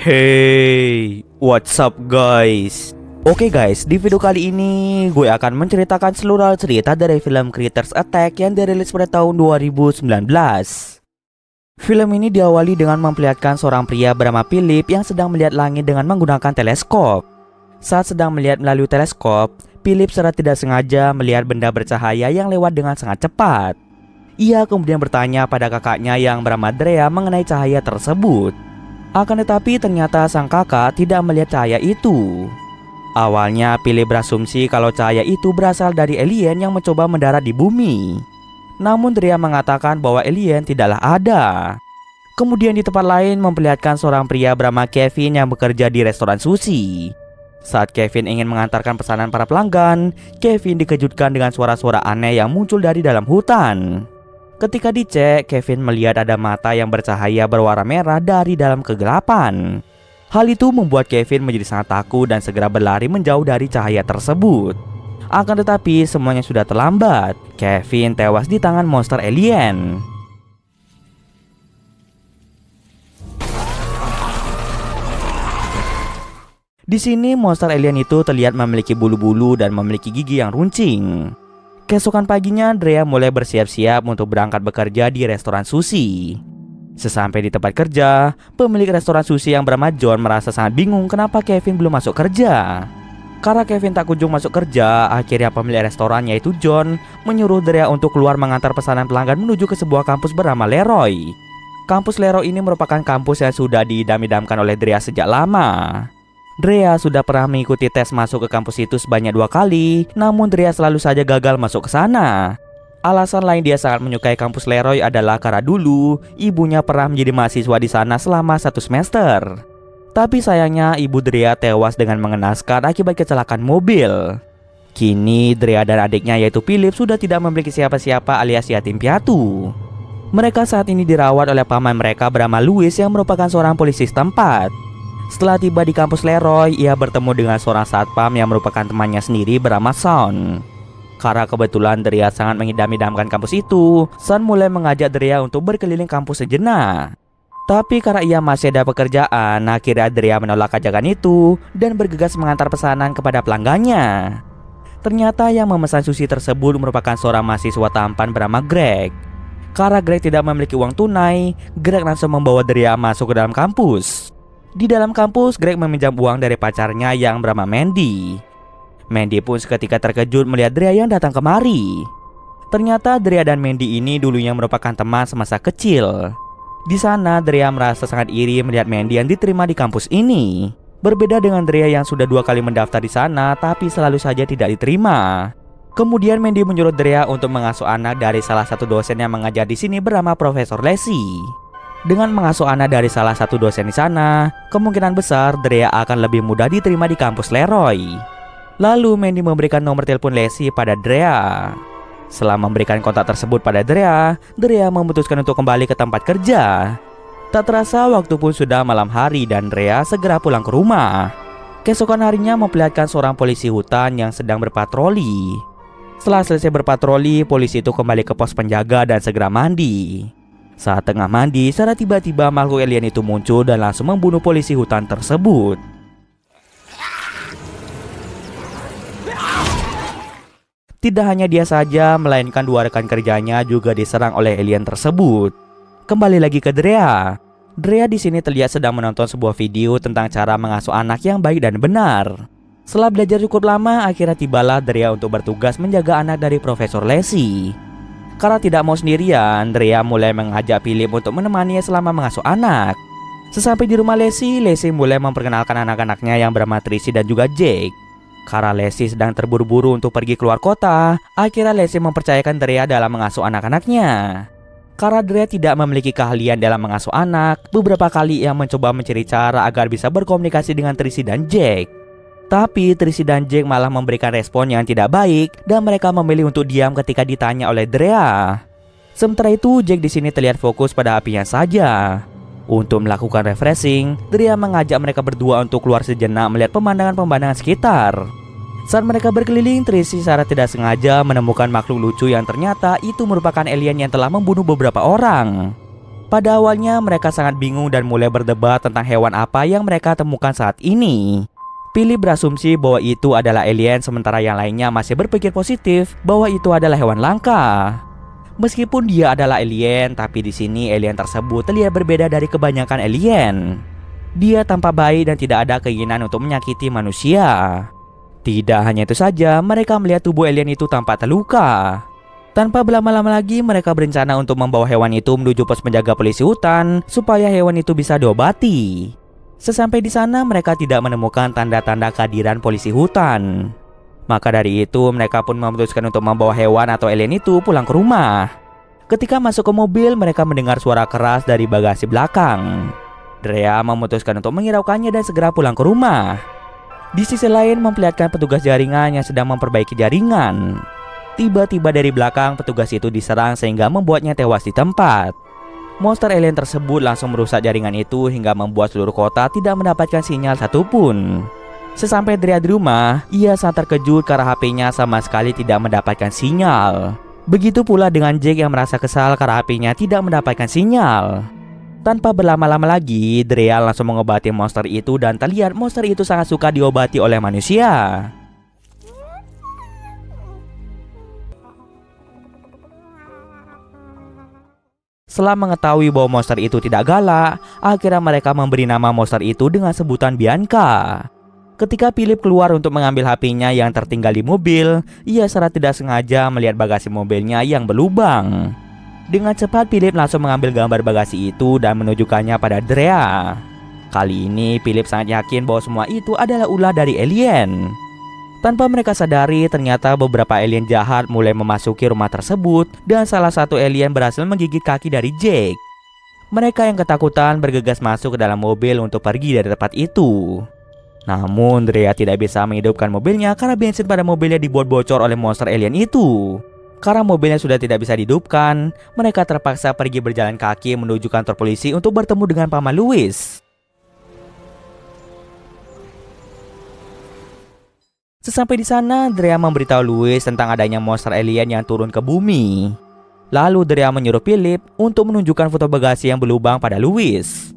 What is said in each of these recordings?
Hey, what's up guys? Oke guys, di video kali ini gue akan menceritakan seluruh cerita dari film Critters Attack yang dirilis pada tahun 2019. Film ini diawali dengan memperlihatkan seorang pria bernama Philip yang sedang melihat langit dengan menggunakan teleskop. Saat sedang melihat melalui teleskop, Philip secara tidak sengaja melihat benda bercahaya yang lewat dengan sangat cepat. Ia kemudian bertanya pada kakaknya yang bernama Drea mengenai cahaya tersebut. Akan tetapi ternyata sang kakak tidak melihat cahaya itu. Awalnya Philip berasumsi kalau cahaya itu berasal dari alien yang mencoba mendarat di bumi. Namun Drea mengatakan bahwa alien tidaklah ada. Kemudian di tempat lain memperlihatkan seorang pria bernama Kevin yang bekerja di restoran sushi. Saat Kevin ingin mengantarkan pesanan para pelanggan, Kevin dikejutkan dengan suara-suara aneh yang muncul dari dalam hutan. Ketika dicek, Kevin melihat ada mata yang bercahaya berwarna merah dari dalam kegelapan. Hal itu membuat Kevin menjadi sangat takut dan segera berlari menjauh dari cahaya tersebut. Akan tetapi semuanya sudah terlambat. Kevin tewas di tangan monster alien. Di sini monster alien itu terlihat memiliki bulu-bulu dan memiliki gigi yang runcing. Keesokan paginya, Drea mulai bersiap-siap untuk berangkat bekerja di restoran sushi. Sesampai di tempat kerja, pemilik restoran sushi yang bernama John merasa sangat bingung kenapa Kevin belum masuk kerja. Karena Kevin tak kunjung masuk kerja, akhirnya pemilik restoran yaitu John menyuruh Drea untuk keluar mengantar pesanan pelanggan menuju ke sebuah kampus bernama Leroy. Kampus Leroy ini merupakan kampus yang sudah diidam-idamkan oleh Drea sejak lama. Drea sudah pernah mengikuti tes masuk ke kampus itu sebanyak 2 kali, namun Drea selalu saja gagal masuk ke sana. Alasan lain dia sangat menyukai kampus Leroy adalah karena dulu ibunya pernah menjadi mahasiswa di sana selama 1 semester. Tapi sayangnya ibu Drea tewas dengan mengenaskan akibat kecelakaan mobil. Kini Drea dan adiknya yaitu Philip sudah tidak memiliki siapa-siapa alias yatim piatu. Mereka saat ini dirawat oleh paman mereka bernama Louis yang merupakan seorang polisi setempat. Setelah tiba di kampus Leroy, ia bertemu dengan seorang satpam yang merupakan temannya sendiri bernama Sean. Karena kebetulan Drea sangat mengidam-idamkan kampus itu, Sean mulai mengajak Drea untuk berkeliling kampus sejenak. Tapi karena ia masih ada pekerjaan, akhirnya Drea menolak ajakan itu dan bergegas mengantar pesanan kepada pelanggannya. Ternyata yang memesan sushi tersebut merupakan seorang mahasiswa tampan bernama Greg. Karena Greg tidak memiliki uang tunai, Greg langsung membawa Drea masuk ke dalam kampus. Di dalam kampus, Greg meminjam uang dari pacarnya yang bernama Mandy. Mandy pun seketika terkejut melihat Drea yang datang kemari. Ternyata Drea dan Mandy ini dulunya merupakan teman semasa kecil. Di sana, Drea merasa sangat iri melihat Mandy yang diterima di kampus ini. Berbeda dengan Drea yang sudah 2 kali mendaftar di sana, tapi selalu saja tidak diterima. Kemudian Mandy menyuruh Drea untuk mengasuh anak dari salah satu dosen yang mengajar di sini bernama Profesor Lacey. Dengan mengasuh anak dari salah satu dosen di sana, kemungkinan besar Drea akan lebih mudah diterima di kampus Leroy. Lalu Mandy memberikan nomor telepon Lacey pada Drea. Setelah memberikan kontak tersebut pada Drea, Drea memutuskan untuk kembali ke tempat kerja. Tak terasa waktu pun sudah malam hari dan Drea segera pulang ke rumah. Keesokan harinya memperlihatkan seorang polisi hutan yang sedang berpatroli. Setelah selesai berpatroli, polisi itu kembali ke pos penjaga dan segera mandi. Saat tengah mandi, secara tiba-tiba makhluk alien itu muncul dan langsung membunuh polisi hutan tersebut. Tidak hanya dia saja, melainkan 2 rekan kerjanya juga diserang oleh alien tersebut. Kembali lagi ke Drea. Drea di sini terlihat sedang menonton sebuah video tentang cara mengasuh anak yang baik dan benar. Setelah belajar cukup lama, akhirnya tibalah Drea untuk bertugas menjaga anak dari Profesor Lacey. Karena tidak mau sendirian, Drea mulai mengajak Philip untuk menemaninya selama mengasuh anak. Sesampai di rumah Lacey mulai memperkenalkan anak-anaknya yang bernama Tracy dan juga Jake. Karena Lacey sedang terburu-buru untuk pergi keluar kota, akhirnya Lacey mempercayakan Drea dalam mengasuh anak-anaknya. Karena Drea tidak memiliki keahlian dalam mengasuh anak, beberapa kali ia mencoba mencari cara agar bisa berkomunikasi dengan Tracy dan Jake. Tapi Tracy dan Jake malah memberikan respon yang tidak baik dan mereka memilih untuk diam ketika ditanya oleh Drea. Sementara itu, Jake di sini terlihat fokus pada apinya saja. Untuk melakukan refreshing, Drea mengajak mereka berdua untuk keluar sejenak melihat pemandangan-pemandangan sekitar. Saat mereka berkeliling, Tracy secara tidak sengaja menemukan makhluk lucu yang ternyata itu merupakan alien yang telah membunuh beberapa orang. Pada awalnya mereka sangat bingung dan mulai berdebat tentang hewan apa yang mereka temukan saat ini. Philip berasumsi bahwa itu adalah alien, sementara yang lainnya masih berpikir positif bahwa itu adalah hewan langka. Meskipun dia adalah alien, tapi di sini alien tersebut terlihat berbeda dari kebanyakan alien. Dia tampak baik dan tidak ada keinginan untuk menyakiti manusia. Tidak hanya itu saja, mereka melihat tubuh alien itu tampak terluka. Tanpa berlama-lama lagi, mereka berencana untuk membawa hewan itu menuju pos penjaga polisi hutan supaya hewan itu bisa diobati. Sesampai di sana, mereka tidak menemukan tanda-tanda kehadiran polisi hutan. Maka dari itu, mereka pun memutuskan untuk membawa hewan atau alien itu pulang ke rumah. Ketika masuk ke mobil, mereka mendengar suara keras dari bagasi belakang. Drea memutuskan untuk menghiraukannya dan segera pulang ke rumah. Di sisi lain, memperlihatkan petugas jaringan yang sedang memperbaiki jaringan. Tiba-tiba dari belakang, petugas itu diserang sehingga membuatnya tewas di tempat. Monster alien tersebut langsung merusak jaringan itu hingga membuat seluruh kota tidak mendapatkan sinyal satupun. Sesampai Drea di rumah, ia sangat terkejut karena HP-nya sama sekali tidak mendapatkan sinyal. Begitu pula dengan Jack yang merasa kesal karena HP-nya tidak mendapatkan sinyal. Tanpa berlama-lama lagi, Drea langsung mengobati monster itu dan terlihat monster itu sangat suka diobati oleh manusia. Setelah mengetahui bahwa monster itu tidak galak, akhirnya mereka memberi nama monster itu dengan sebutan Bianca. Ketika Philip keluar untuk mengambil HP-nya yang tertinggal di mobil, ia secara tidak sengaja melihat bagasi mobilnya yang berlubang. Dengan cepat Philip langsung mengambil gambar bagasi itu dan menunjukkannya pada Drea. Kali ini Philip sangat yakin bahwa semua itu adalah ulah dari alien. Tanpa mereka sadari, ternyata beberapa alien jahat mulai memasuki rumah tersebut dan salah satu alien berhasil menggigit kaki dari Jack. Mereka yang ketakutan bergegas masuk ke dalam mobil untuk pergi dari tempat itu. Namun Drea tidak bisa menghidupkan mobilnya karena bensin pada mobilnya dibuat bocor oleh monster alien itu. Karena mobilnya sudah tidak bisa dihidupkan, mereka terpaksa pergi berjalan kaki menuju kantor polisi untuk bertemu dengan Paman Louis. Sesampai di sana, Drea memberitahu Louis tentang adanya monster alien yang turun ke bumi. Lalu Drea menyuruh Philip untuk menunjukkan foto bagasi yang berlubang pada Louis.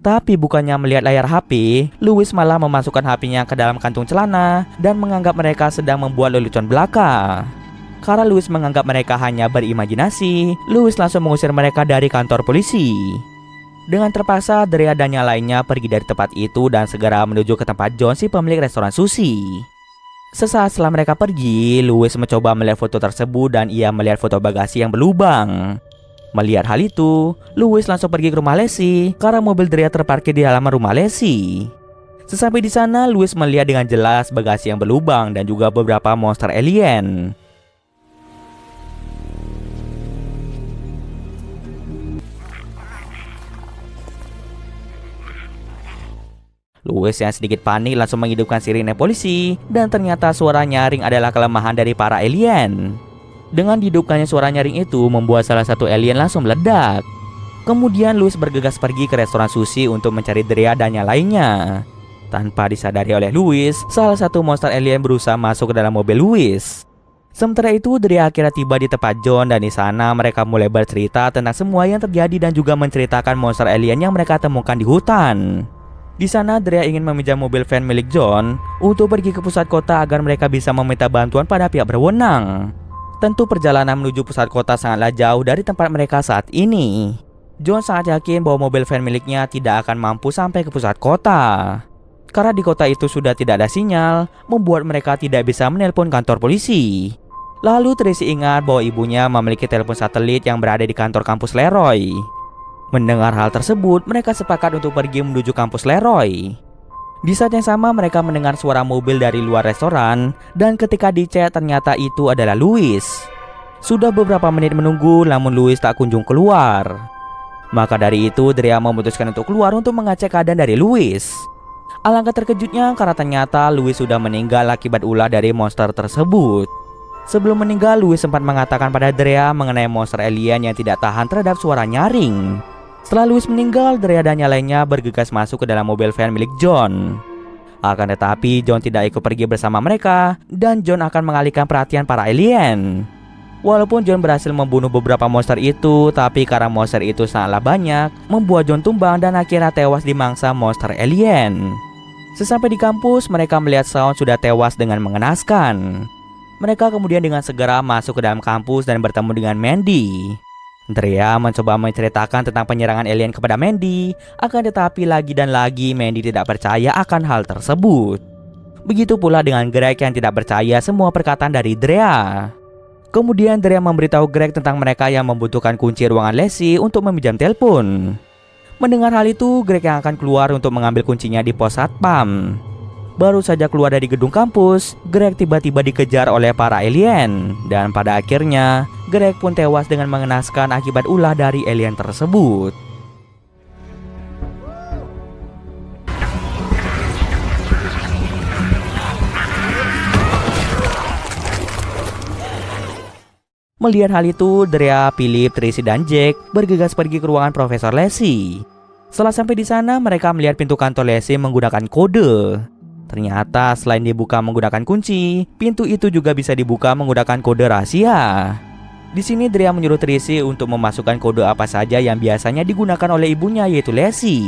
Tapi bukannya melihat layar HP, Louis malah memasukkan HP-nya ke dalam kantung celana dan menganggap mereka sedang membuat lelucon belaka. Karena Louis menganggap mereka hanya berimajinasi, Louis langsung mengusir mereka dari kantor polisi. Dengan terpaksa, Drea dan yang lainnya pergi dari tempat itu dan segera menuju ke tempat John, si pemilik restoran sushi. Sesaat setelah mereka pergi, Louis mencoba melihat foto tersebut dan ia melihat foto bagasi yang berlubang. Melihat hal itu, Louis langsung pergi ke rumah Leslie karena mobil Drea terparkir di halaman rumah Leslie. Sesampai di sana, Louis melihat dengan jelas bagasi yang berlubang dan juga beberapa monster alien. Louis yang sedikit panik langsung menghidupkan sirine polisi dan ternyata suara nyaring adalah kelemahan dari para alien. Dengan dihidupkannya suara nyaring itu membuat salah satu alien langsung meledak. Kemudian Louis bergegas pergi ke restoran sushi untuk mencari Drea dan yang lainnya. Tanpa disadari oleh Louis, salah satu monster alien berusaha masuk ke dalam mobil Louis. Sementara itu Drea akhirnya tiba di tempat John dan di sana mereka mulai bercerita tentang semua yang terjadi dan juga menceritakan monster alien yang mereka temukan di hutan. Di sana Drea ingin meminjam mobil van milik John untuk pergi ke pusat kota agar mereka bisa meminta bantuan pada pihak berwenang. Tentu perjalanan menuju pusat kota sangatlah jauh dari tempat mereka saat ini. John sangat yakin bahwa mobil van miliknya tidak akan mampu sampai ke pusat kota. Karena di kota itu sudah tidak ada sinyal, membuat mereka tidak bisa menelpon kantor polisi. Lalu Tracy ingat bahwa ibunya memiliki telepon satelit yang berada di kantor kampus Leroy. Mendengar hal tersebut, mereka sepakat untuk pergi menuju kampus Leroy. Di saat yang sama, mereka mendengar suara mobil dari luar restoran, dan ketika dicek ternyata itu adalah Louis. Sudah beberapa menit menunggu, namun Louis tak kunjung keluar. Maka dari itu, Drea memutuskan untuk keluar untuk mengecek keadaan dari Louis. Alangkah terkejutnya karena ternyata Louis sudah meninggal akibat ulah dari monster tersebut. Sebelum meninggal, Louis sempat mengatakan pada Drea mengenai monster alien yang tidak tahan terhadap suara nyaring. Setelah Louis meninggal, Drea dan yang lainnya bergegas masuk ke dalam mobil van milik John. Akan tetapi John tidak ikut pergi bersama mereka dan John akan mengalihkan perhatian para alien. Walaupun John berhasil membunuh beberapa monster itu, tapi karena monster itu sangatlah banyak, membuat John tumbang dan akhirnya tewas dimangsa monster alien. Sesampai di kampus, mereka melihat Shaun sudah tewas dengan mengenaskan. Mereka kemudian dengan segera masuk ke dalam kampus dan bertemu dengan Mandy. Drea mencoba menceritakan tentang penyerangan alien kepada Mandy, akan tetapi lagi dan lagi Mandy tidak percaya akan hal tersebut. Begitu pula dengan Greg yang tidak percaya semua perkataan dari Drea. Kemudian Drea memberitahu Greg tentang mereka yang membutuhkan kunci ruangan Lacey untuk meminjam telepon. Mendengar hal itu, Greg yang akan keluar untuk mengambil kuncinya di pos satpam. Baru saja keluar dari gedung kampus, Greg tiba-tiba dikejar oleh para alien. Dan pada akhirnya, Greg pun tewas dengan mengenaskan akibat ulah dari alien tersebut. Melihat hal itu, Drea, Philip, Tracy, dan Jack bergegas pergi ke ruangan Profesor Lacey. Setelah sampai di sana, mereka melihat pintu kantor Lacey menggunakan kode. Ternyata selain dibuka menggunakan kunci, pintu itu juga bisa dibuka menggunakan kode rahasia. Di sini Drea menyuruh Tracy untuk memasukkan kode apa saja yang biasanya digunakan oleh ibunya, yaitu Lacey.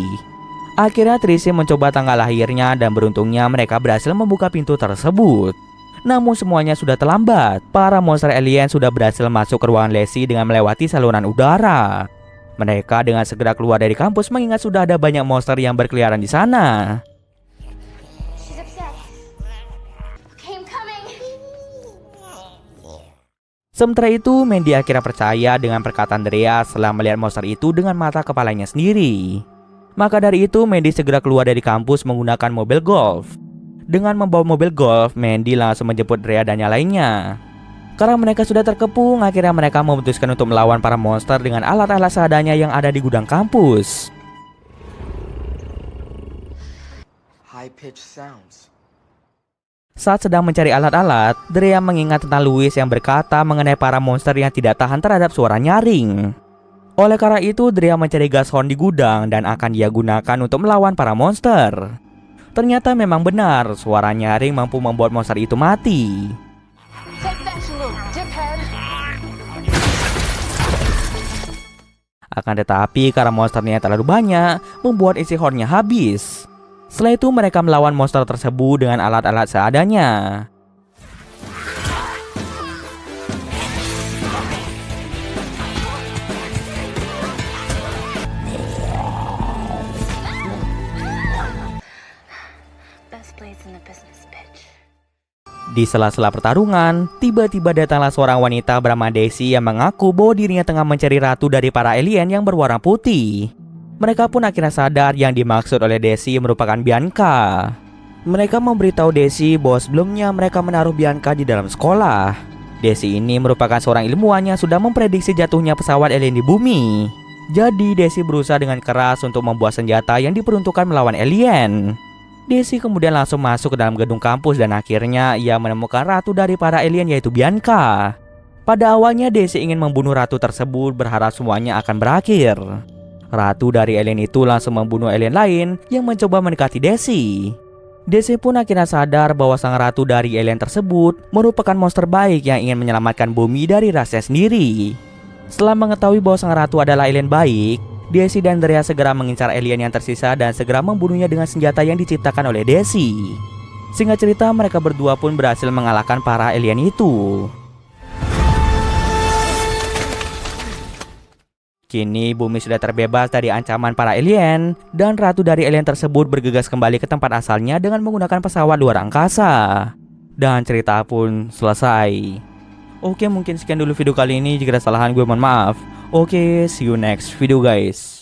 Akhirnya Tracy mencoba tanggal lahirnya dan beruntungnya mereka berhasil membuka pintu tersebut. Namun semuanya sudah terlambat. Para monster alien sudah berhasil masuk ke ruangan Lacey dengan melewati saluran udara. Mereka dengan segera keluar dari kampus mengingat sudah ada banyak monster yang berkeliaran di sana. Sementara itu, Mandy akhirnya percaya dengan perkataan Drea setelah melihat monster itu dengan mata kepalanya sendiri. Maka dari itu, Mandy segera keluar dari kampus menggunakan mobil golf. Dengan membawa mobil golf, Mandy langsung menjemput Drea dan yang lainnya. Karena mereka sudah terkepung, akhirnya mereka memutuskan untuk melawan para monster dengan alat-alat seadanya yang ada di gudang kampus. Saat sedang mencari alat-alat, Drea mengingat tentang Louis yang berkata mengenai para monster yang tidak tahan terhadap suara nyaring. Oleh karena itu, Drea mencari gas horn di gudang dan akan dia gunakan untuk melawan para monster. Ternyata memang benar, suara nyaring mampu membuat monster itu mati. Akan tetapi karena monsternya terlalu banyak, membuat isi hornnya habis. Setelah itu mereka melawan monster tersebut dengan alat-alat seadanya. Di sela-sela pertarungan, tiba-tiba datanglah seorang wanita bernama Daisy yang mengaku bahwa dirinya tengah mencari ratu dari para alien yang berwarna putih. Mereka pun akhirnya sadar yang dimaksud oleh Daisy merupakan Bianca. Mereka memberitahu Daisy bahwa sebelumnya mereka menaruh Bianca di dalam sekolah. Daisy ini merupakan seorang ilmuwan yang sudah memprediksi jatuhnya pesawat alien di bumi. Jadi Daisy berusaha dengan keras untuk membuat senjata yang diperuntukkan melawan alien. Daisy kemudian langsung masuk ke dalam gedung kampus dan akhirnya ia menemukan ratu dari para alien, yaitu Bianca. Pada awalnya Daisy ingin membunuh ratu tersebut berharap semuanya akan berakhir. Ratu dari alien itu langsung membunuh alien lain yang mencoba mendekati Daisy. Daisy pun akhirnya sadar bahwa sang ratu dari alien tersebut merupakan monster baik yang ingin menyelamatkan bumi dari rasnya sendiri. Setelah mengetahui bahwa sang ratu adalah alien baik, Daisy dan Drea segera mengincar alien yang tersisa dan segera membunuhnya dengan senjata yang diciptakan oleh Daisy. Singkat cerita, mereka berdua pun berhasil mengalahkan para alien itu. Kini bumi sudah terbebas dari ancaman para alien, dan ratu dari alien tersebut bergegas kembali ke tempat asalnya dengan menggunakan pesawat luar angkasa. Dan cerita pun selesai. Oke, mungkin sekian dulu video kali ini. Jika ada kesalahan gue mohon maaf. Oke, see you next video guys.